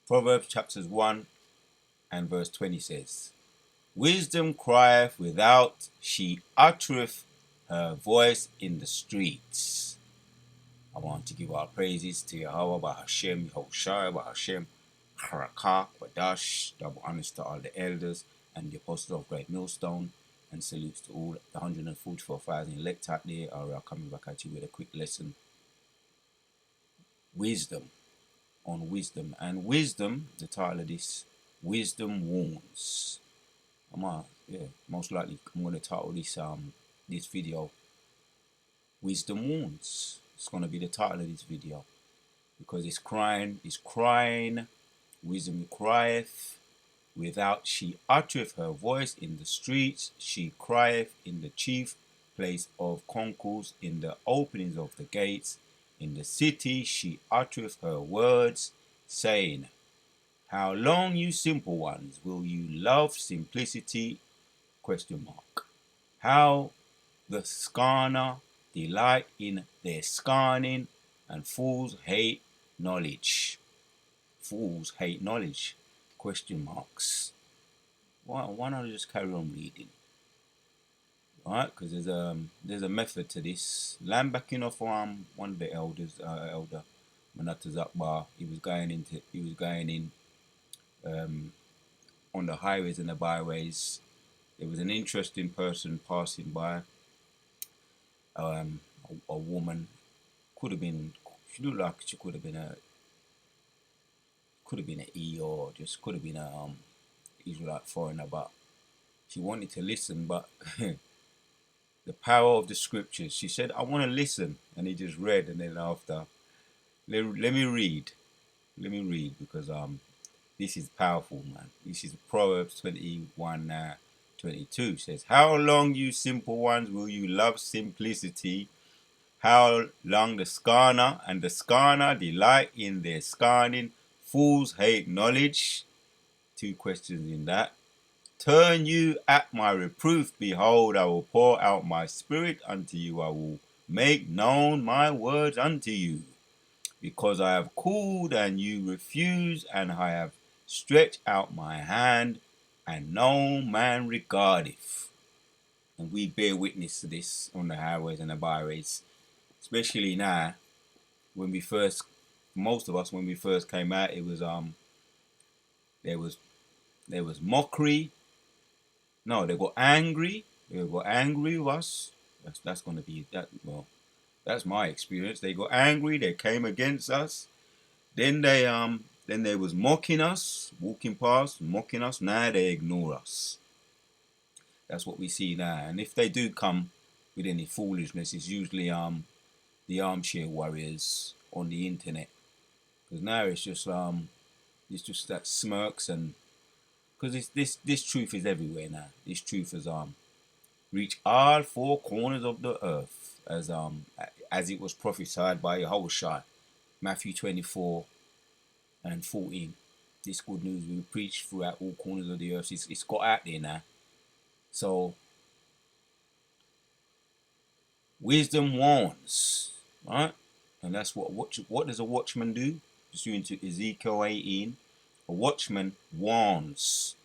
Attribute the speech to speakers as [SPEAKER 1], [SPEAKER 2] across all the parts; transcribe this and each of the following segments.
[SPEAKER 1] Proverbs chapters 1 and verse 20 says, Wisdom crieth without, she uttereth her voice in the streets. I want to give our praises to Yahweh, Bahashem, Yahushua, Bahashem, Harakah, Quadash, double honors to all the elders and the apostles of Great Millstone, and salutes to all the 144,000 elect out there. We are coming back at you with a quick lesson. Wisdom, on wisdom. And wisdom, the title of this, Wisdom Warns. Most likely I'm going to title this video, Wisdom Warns. It's going to be the title of this video. Because it's crying, wisdom crieth, without she uttereth her voice in the streets, she crieth in the chief place of concourse, in the openings of the gates, in the city she uttereth her words, saying, How long, you simple ones, will you love simplicity? ? How the scorner delight in their scorning, and fools hate knowledge. Fools hate knowledge. ? Why not just carry on reading? Alright, because there's a method to this. Land backing off one of the elders, Elder Manata Zakbar. He was going in on the highways and the byways. There was an interesting person passing by. A woman, she looked like she could have been an E, or just could have been a Israelite foreigner, but she wanted to listen. But the power of the scriptures, she said, I want to listen. And he just read, and then after, let me read, because this is powerful, man. This is Proverbs 21:22 says, How long, you simple ones, will you love simplicity? How long the scorner and the scorner delight in their scorning? Fools hate knowledge. 2 questions in that. Turn you at my reproof. Behold, I will pour out my spirit unto you. I will make known my words unto you. Because I have called and you refuse, and I have stretched out my hand, and no man regardeth. And we bear witness to this on the highways and the byways. Especially now, most of us, when we first came out, it was there was mockery. No, they got angry. They got angry with us. That's gonna be that. Well, that's my experience. They got angry. They came against us. Then they was mocking us, walking past, mocking us. Now they ignore us. That's what we see now. And if they do come with any foolishness, it's usually the armchair warriors on the internet. Because now it's just that smirks, and because this truth is everywhere now. This truth has reached all 4 corners of the earth, as it was prophesied by Yahushua, Matthew 24:14. This good news we preach throughout all corners of the earth. It's got out there now. So wisdom warns, right? And that's what does a watchman do? Just into Ezekiel 18. A watchman warns,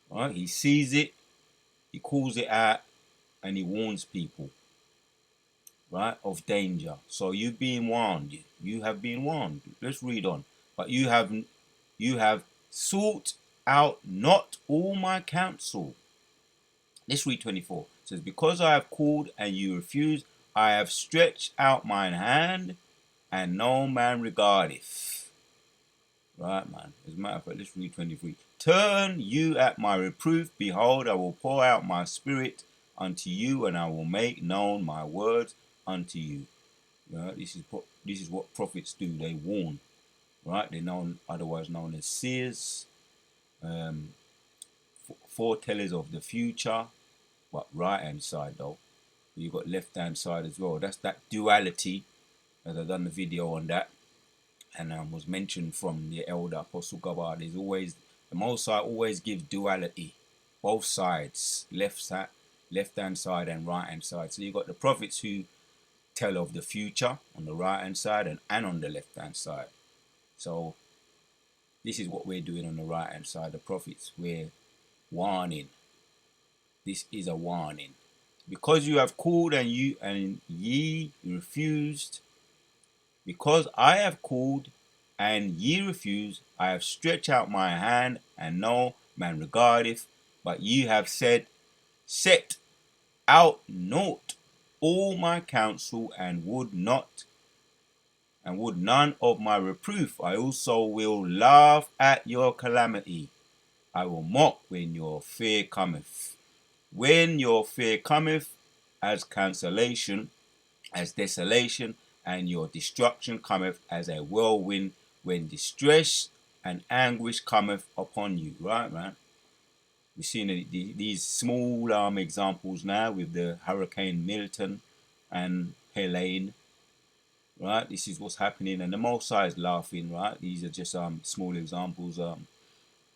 [SPEAKER 1] right? He sees it, he calls it out, and he warns people, right, of danger. So you've been warned. You have been warned. Let's read on. But you have sought out not all my counsel. Let's read 24. It says, Because I have called and you refuse, I have stretched out mine hand, and no man regardeth. Right, man. As a matter of fact, let's read 23. Turn you at my reproof. Behold, I will pour out my spirit unto you, and I will make known my words unto you. Right? This is what prophets do. They warn. Right? They're otherwise known as seers, foretellers of the future. But right hand side though, you've got left hand side as well. That's that duality, as I've done the video on that, and was mentioned from the elder Apostle Gabar. There's always, the Most High always gives duality, both sides, left hand side and right hand side. So you've got the prophets who tell of the future on the right hand side, and on the left hand side. So This is what we're doing on the right hand side. The prophets, we're warning. This is a warning. Because you have called and ye refused, because I have called and ye refused, I have stretched out my hand, and no man regardeth, but ye have said, set out naught all my counsel, and would none of my reproof. I also will laugh at your calamity. I will mock when your fear cometh. When your fear cometh as cancellation, as desolation, and your destruction cometh as a whirlwind, when distress and anguish cometh upon you. Right, man? We've seen these small examples now with the Hurricane Milton and Helene. Right, this is what's happening, and the Most High is laughing. Right, these are just small examples of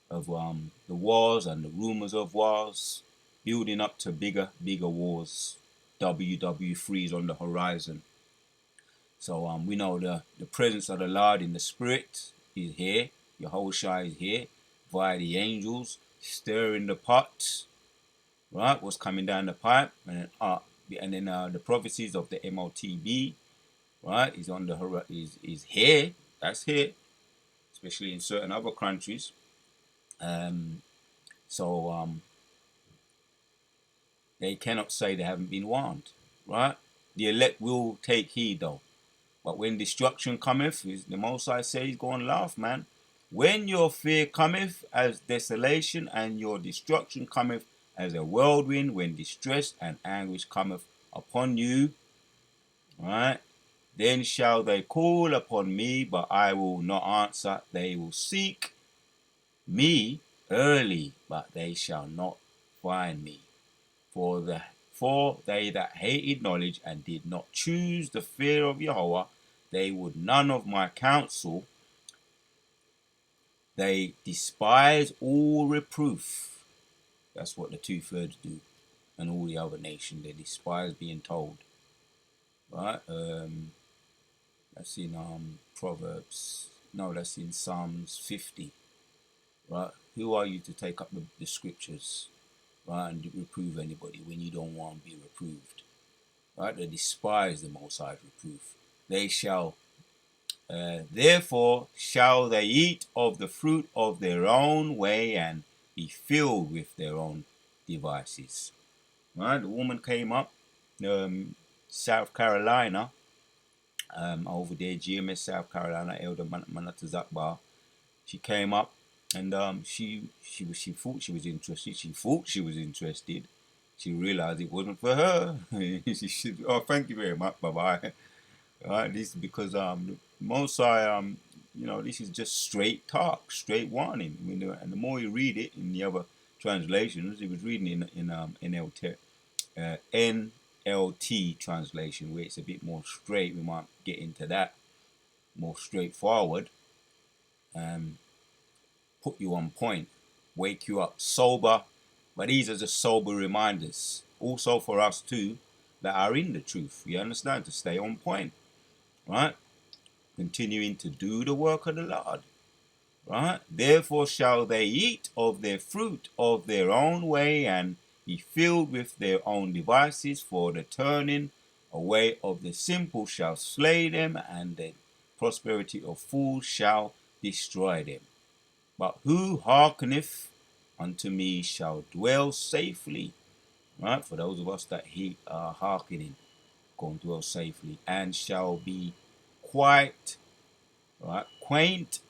[SPEAKER 1] the wars and the rumors of wars, building up to bigger wars. WW3 is on the horizon. So we know the presence of the Lord in the spirit is here. Yahushua is here via the angels, stirring the pot. Right, what's coming down the pipe, and then the prophecies of the MOTB. Right, is on the is here. That's here, especially in certain other countries. So they cannot say they haven't been warned. Right, the elect will take heed though. But when destruction cometh, the Most High says, go and laugh, man. When your fear cometh as desolation, and your destruction cometh as a whirlwind, when distress and anguish cometh upon you, right? Then shall they call upon me, but I will not answer. They will seek me early, but they shall not find me. For they that hated knowledge and did not choose the fear of Yahweh, they would none of my counsel. They despise all reproof. That's what the 2/3 do, and all the other nations. They despise being told. Right? That's in Proverbs. No, that's in Psalms 50. Right? Who are you to take up the scriptures, right, and reprove anybody when you don't want to be reproved? Right? They despise the Most High reproof. They shall, therefore, shall they eat of the fruit of their own way, and be filled with their own devices. Right? The woman came up, South Carolina, over there, GMS South Carolina, Elder Manatazakbar. She came up, and she thought she was interested. She thought she was interested. She realized it wasn't for her. She said, "Oh, thank you very much. Bye bye." Right? This is because most this is just straight talk, straight warning. And the more you read it in the other translations, it was reading in NLT translation, where it's a bit more straight. We might get into that more straightforward. Put you on point, wake you up, sober. But these are just sober reminders, also for us too, that are in the truth. You understand? To stay on point, right? Continuing to do the work of the Lord, right? Therefore shall they eat of their fruit of their own way, and be filled with their own devices, for the turning away of the simple shall slay them, and the prosperity of fools shall destroy them. But who hearkeneth unto me shall dwell safely. Right? For those of us that are hearkening, go and dwell safely, and shall be quite quaint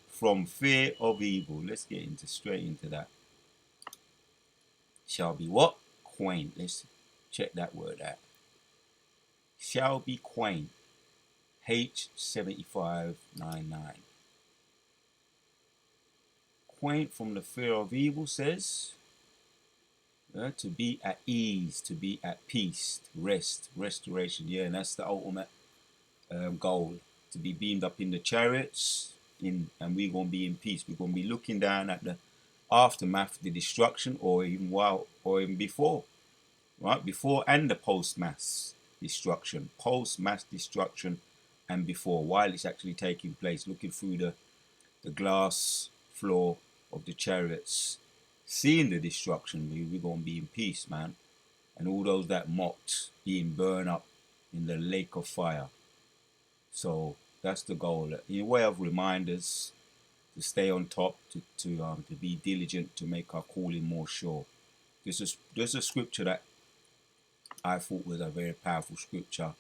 [SPEAKER 1] from fear of evil. Let's get straight into that. Shall be what? Quaint. Let's check that word out. Shall be quaint. H7599. Quaint from the fear of evil says, to be at ease, to be at peace, rest, restoration. Yeah, and that's the ultimate goal, to be beamed up in the chariots, and we're going to be in peace. We're going to be looking down at the aftermath, the destruction, or even before, right? Before and the post-mass destruction, post-mass destruction, and before, while it's actually taking place, looking through the the glass floor of the chariots, seeing the destruction, we're going to be in peace, man. And all those that mocked being burned up in the lake of fire. So that's the goal. In a way of reminders to stay on top, to be diligent, to make our calling more sure. There's a scripture that I thought was a very powerful scripture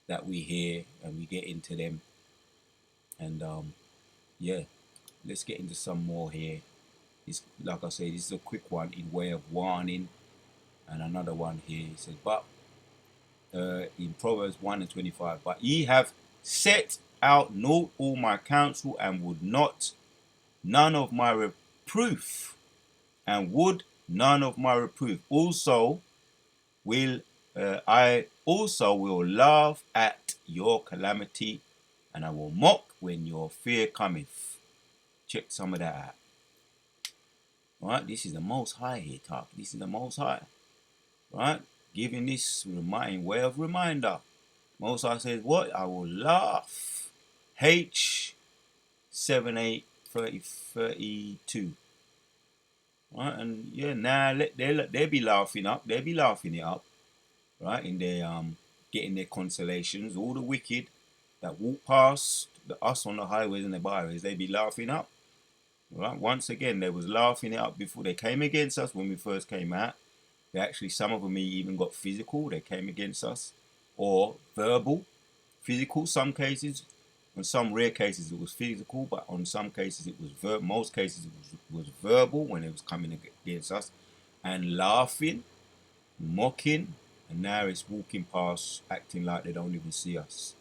[SPEAKER 1] that we hear and we get into them. And yeah, let's get into some more here. It's, like I say, this is a quick one in way of warning. And another one here, it says, but in Proverbs 1 and 25, but ye have set out not all my counsel, and would not none of my reproof, and would none of my reproof. Also will I also will laugh at your calamity, and I will mock when your fear cometh. Check some of that out. Right, this is the Most High here, talk. This is the Most High. Right, giving this way of reminder. Most High says, what? I will laugh. H 78:32. Right, and yeah, now they be laughing up. They be laughing it up. Right, in their getting their consolations. All the wicked that walk past us on the highways and the byways, they be laughing up. Right, once again, they was laughing it up before they came against us when we first came out. They actually, some of them even got physical. They came against us, or verbal, physical. Some cases, in some rare cases, it was physical, but on some cases, it was most cases it was verbal when it was coming against us, and laughing, mocking, and now it's walking past, acting like they don't even see us.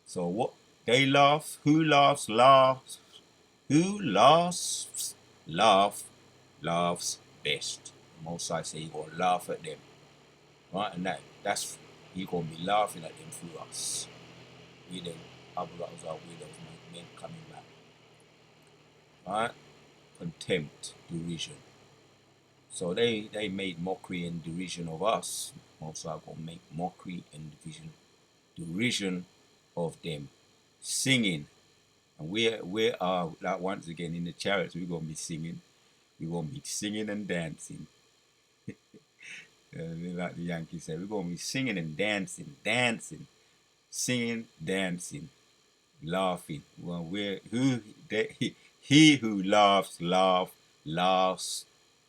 [SPEAKER 1] So what they laugh? Who laughs? Laughs. Who laughs? Laughs best. Most I say you're gonna laugh at them, right? And that's you're gonna be laughing at them through us. We them brothers are with those men coming back, right? Contempt, derision. So they made mockery and derision of us. Most are gonna make mockery and derision of them, singing. And we are like once again in the chariots. We're gonna be singing. We're gonna be singing and dancing. Like the Yankees say, we're going to be singing and dancing, singing, dancing, laughing. Well, he who laughs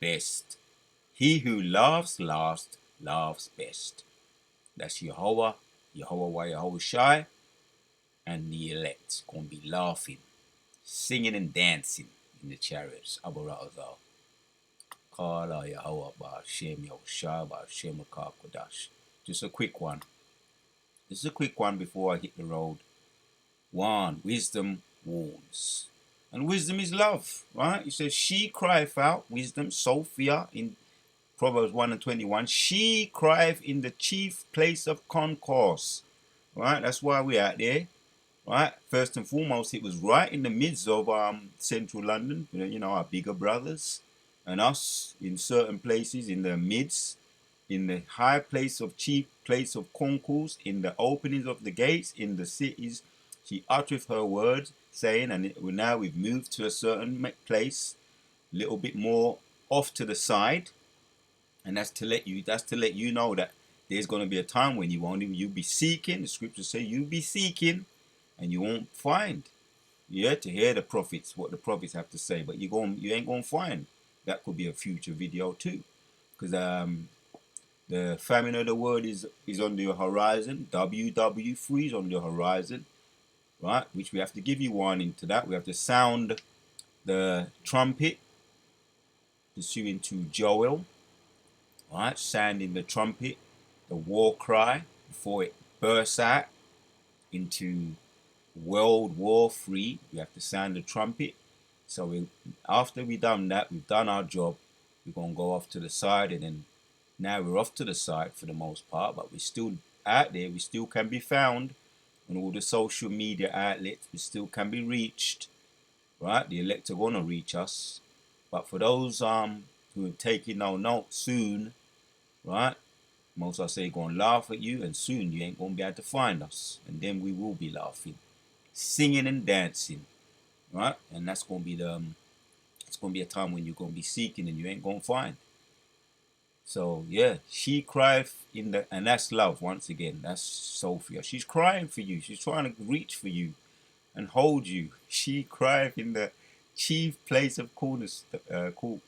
[SPEAKER 1] best. He who laughs best. That's Yahweh Shai, and the elect going to be laughing, singing and dancing in the chariots. Abarazal. Kala Yahweh Ba'Shem Yahushua Ba'Shem Kodash. Just a quick one. This is a quick one before I hit the road. One, wisdom warns. And wisdom is love, right? It says, she crieth out, wisdom, Sophia, in Proverbs 1 and 21. She crieth in the chief place of concourse. Right? That's why we're out there. Right? First and foremost, it was right in the midst of central London, you know, our bigger brothers. And us in certain places, in the midst, in the high place of chief place of concourse, in the openings of the gates, in the cities, she uttereth her words, saying, and now we've moved to a certain place, a little bit more off to the side, and that's to let you know that there's going to be a time when you'll be seeking. The scriptures say you'll be seeking, and you won't find. Yeah, to hear the prophets, what the prophets have to say, but you ain't gonna find. That could be a future video too, because the famine of the world is on the horizon. WW3 is on the horizon, right? Which we have to give you warning to that. We have to sound the trumpet, pursuing to Joel, right? Sounding the trumpet, the war cry before it bursts out into World War III. We have to sound the trumpet. So after we've done that, we've done our job. We're going to go off to the side, and then now we're off to the side for the most part, but we're still out there. We still can be found on all the social media outlets. We still can be reached, right? The elect are going to reach us. But for those who are taking no note, soon, right? Most I say going to laugh at you, and soon you ain't going to be able to find us. And then we will be laughing, singing and dancing. right? And that's gonna be it's gonna be a time when you're gonna be seeking and you ain't gonna find. So yeah, she cried in the, and that's love once again. That's Sophia. She's crying for you. She's trying to reach for you and hold you. She cried in the chief place of coolness,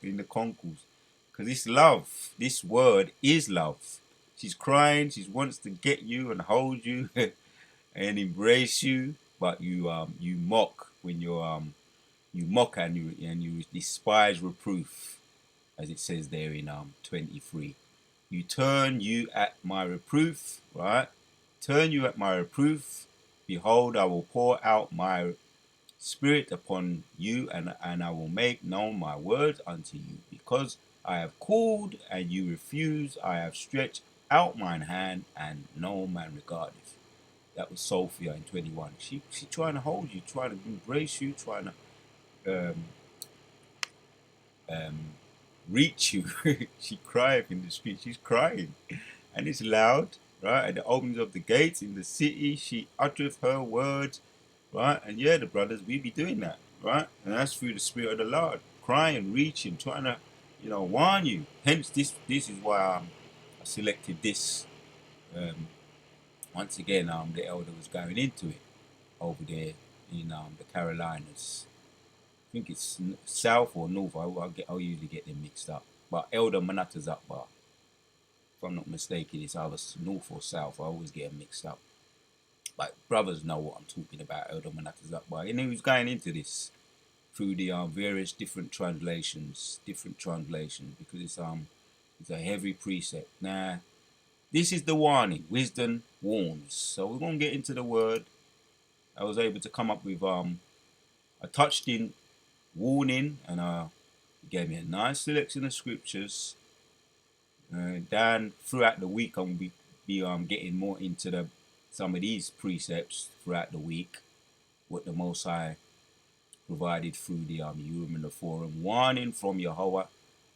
[SPEAKER 1] in the concourse, because this love, this word is love. She's crying. She wants to get you and hold you and embrace you, but you mock when you mock and you despise reproof, as it says there in 23. You turn you at my reproof, right? Turn you at my reproof. Behold, I will pour out my spirit upon you, and I will make known my words unto you. Because I have called and you refuse, I have stretched out mine hand, and no man regardeth. That was Sophia in 21. She trying to hold you, trying to embrace you, trying to um, reach you. She cried in the street. She's crying, and it's loud, right? At the openings of the gates in the city, she uttereth her words, right? And yeah, the brothers, we be doing that, right? And that's through the Spirit of the Lord, crying, reaching, trying to, warn you. Hence, this is why I selected this. Um, Once again, the elder was going into it over there in the Carolinas. I think it's south or north. I'll usually get them mixed up. But Elder Manatazakbar, if I'm not mistaken, it's either north or south. I always get them mixed up. But brothers know what I'm talking about, Elder Manatazakbar. And he was going into this through the various different translations, because it's a heavy precept. Now, this is the warning. Wisdom warns. So we're gonna get into the word. I was able to come up with I touched in warning, and he gave me a nice selection of scriptures. Then throughout the week, I'm gonna be getting more into some of these precepts throughout the week. What the Most High provided through the Urim and the Forum, warning from Yahweh,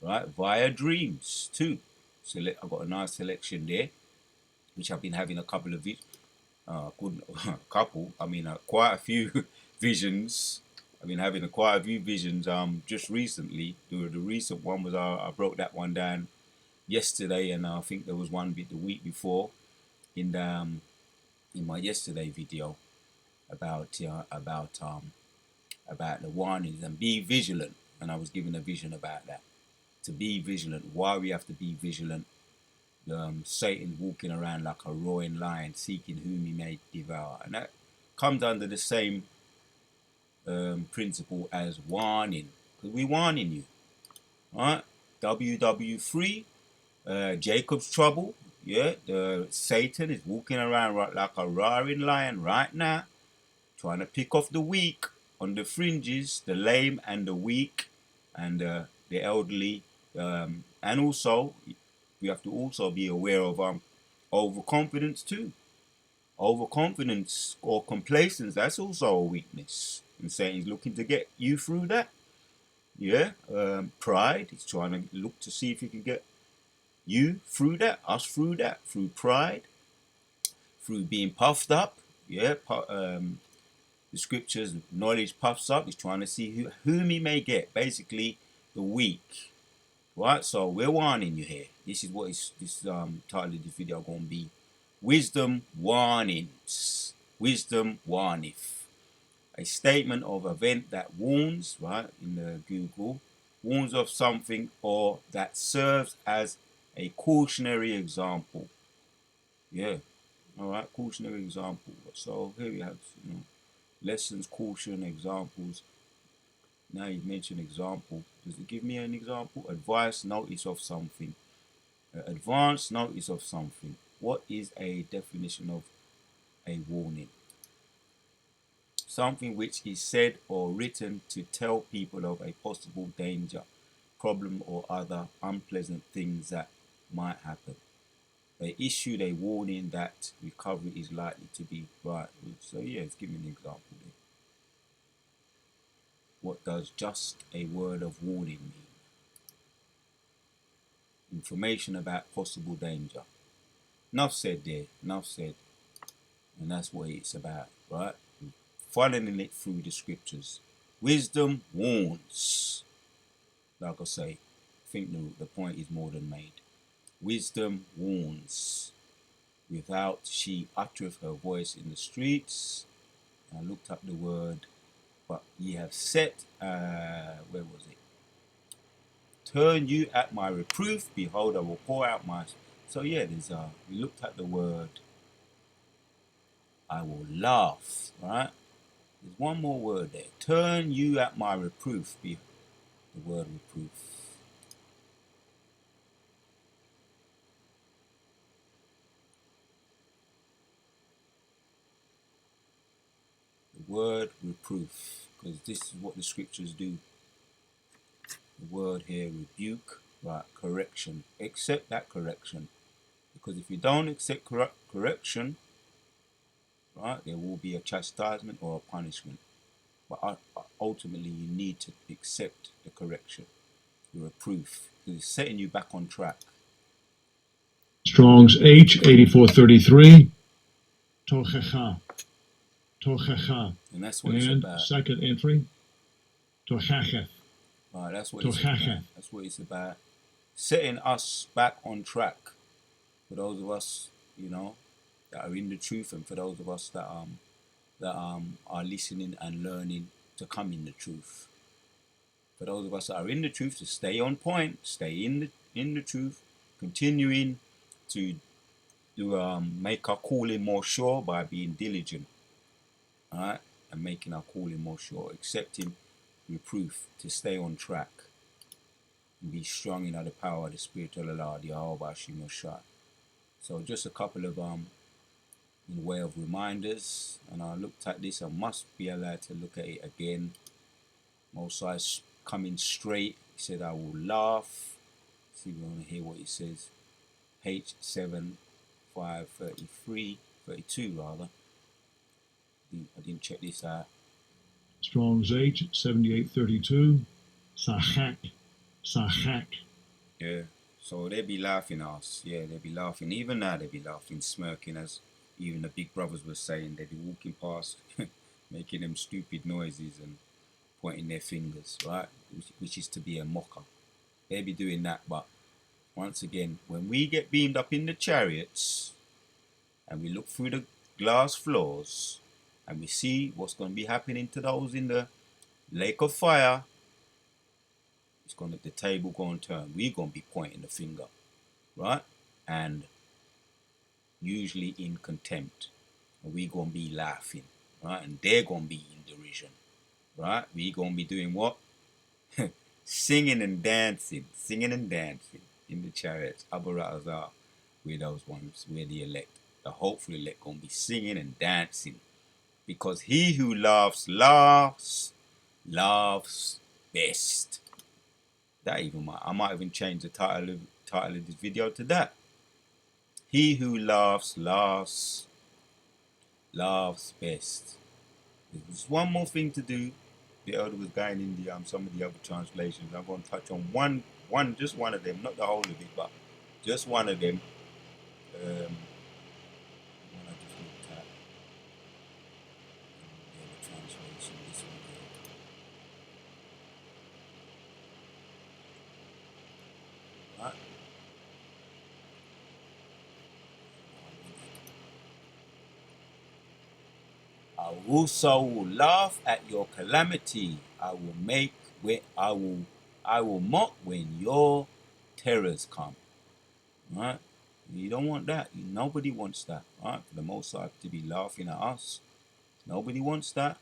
[SPEAKER 1] right, via dreams too. So I've got a nice selection there, which I've been having a couple of quite a few visions. I've been having quite a few visions just recently. The recent one was I broke that one down yesterday, and I think there was one bit the week before in my yesterday video about the warnings and be vigilant, and I was given a vision about that, to be vigilant. Why we have to be vigilant? Satan walking around like a roaring lion, seeking whom he may devour, and that comes under the same principle as warning, because we warning you, right? WW3, Jacob's trouble. Yeah, the Satan is walking around like a roaring lion right now, trying to pick off the weak on the fringes, the lame and the weak, and the elderly, and also we have to also be aware of overconfidence too. Overconfidence or complacence, that's also a weakness. And Satan's looking to get you through that. Yeah, pride. He's trying to look to see if he can get you through that, us through that, through pride, through being puffed up. Yeah, the scriptures, knowledge puffs up. He's trying to see whom he may get. Basically, the weak. Right, so we're warning you here. This is what this title of this video going to be: Wisdom warnings. Wisdom warneth. A statement of event that warns, right, in the Google, warns of something or that serves as a cautionary example. Yeah, all right, cautionary example. So here we have, lessons, caution, examples. Now you mentioned example. Does it give me an example? Advice, notice of something. Advance notice of something. What is a definition of a warning? Something which is said or written to tell people of a possible danger, problem, or other unpleasant things that might happen. They issued a warning that recovery is likely to be right. So yeah, give me an example there. What does just a word of warning mean? Information about possible danger. Enough said there, enough said. And that's what it's about, right? Following it through the scriptures. Wisdom warns. Like I say, I think the point is more than made. Wisdom warns. Without she uttereth her voice in the streets. I looked up the word, but ye have set, where was it? Turn you at my reproof, behold, I will pour out my. So yeah, we looked at the word, I will laugh, right? There's one more word there. Turn you at my reproof, be the word reproof. The word reproof, because this is what the scriptures do. The word here, rebuke, right? Correction. Accept that correction. Because if you don't accept correction, right, there will be a chastisement or a punishment. But ultimately, you need to accept the correction, the reproof, because it's setting you back on track.
[SPEAKER 2] Strong's H 8433. Tochecha. Tochecha.
[SPEAKER 1] And that's what it's about.
[SPEAKER 2] Second entry. Tochacheth.
[SPEAKER 1] Right, that's what it's about. That's what it's about. Setting us back on track. For those of us, that are in the truth, and for those of us that are listening and learning to come in the truth. For those of us that are in the truth, to stay on point, stay in the truth, continuing to make our calling more sure by being diligent, all right, and making our calling more sure, accepting reproof to stay on track and be strong in the power of the Spirit of the Lord, Yahweh Shemosha. So just a couple of in way of reminders, and I looked at this. I must be allowed to look at it again. Mosai coming straight. He said, I will laugh. See if we want to hear what he says. H7 533 32 rather. I didn't check this out.
[SPEAKER 2] Strong's H 7832. Sachak. Sachak.
[SPEAKER 1] Yeah. So they be laughing at us. Yeah, they be laughing. Even now they be laughing, smirking, as even the big brothers were saying. They be walking past, making them stupid noises and pointing their fingers, right? Which is to be a mocker. They be doing that, but once again, when we get beamed up in the chariots and we look through the glass floors and we see what's going to be happening to those in the lake of fire, the table going to turn. We're going to be pointing the finger, right? And usually in contempt. And we're going to be laughing, right? And they're going to be in derision, right? We're going to be doing what? Singing and dancing in the chariots. Abarazah, we're those ones, we're the elect. The hopeful elect going to be singing and dancing. Because he who laughs best. That even I might even change the title of this video to that. He who laughs best. There's one more thing to do. The elder was going in the some of the other translations. I'm going to touch on just one of them, not the whole of it, but just one of them. One I just looked at. The translation, this one here. Right? I also will laugh at your calamity. I will mock when your terrors come. Right? You don't want that. Nobody wants that. Right? For the Most High to be laughing at us. Nobody wants that.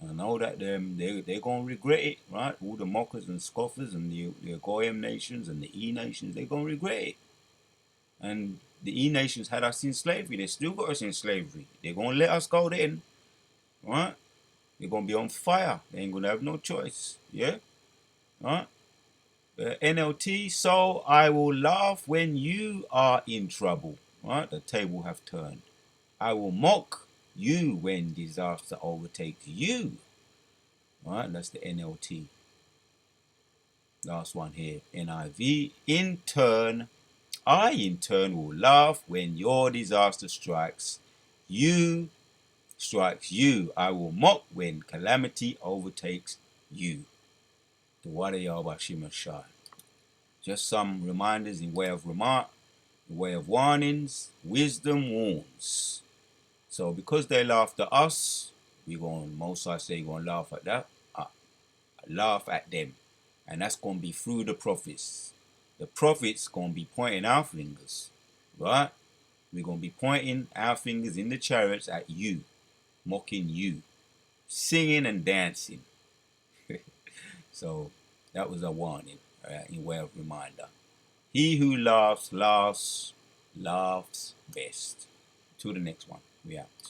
[SPEAKER 1] And I know that they're going to regret it. Right? All the mockers and scoffers and the Goyim nations and the E nations, they're going to regret it. And the E nations had us in slavery. They still got us in slavery. They're going to let us go then. Right? They're going to be on fire. They ain't going to have no choice. Yeah? Right? NLT, so I will laugh when you are in trouble. Right? The table have turned. I will mock you when disaster overtakes you. Right? That's the NLT. Last one here. NIV. I in turn will laugh when your disaster strikes you. I will mock when calamity overtakes you. The Wada Yahweh Shema Shai. Just some reminders in way of remark, in way of warnings. Wisdom warns. So because they laughed at us, Most I say, we're going to laugh at that. Laugh at them. And that's going to be through the prophets. The prophets going to be pointing our fingers. Right? We're going to be pointing our fingers in the chariots at you. Mocking you. Singing and dancing. So that was a warning. In way of reminder. He who laughs best. Till the next one. We out.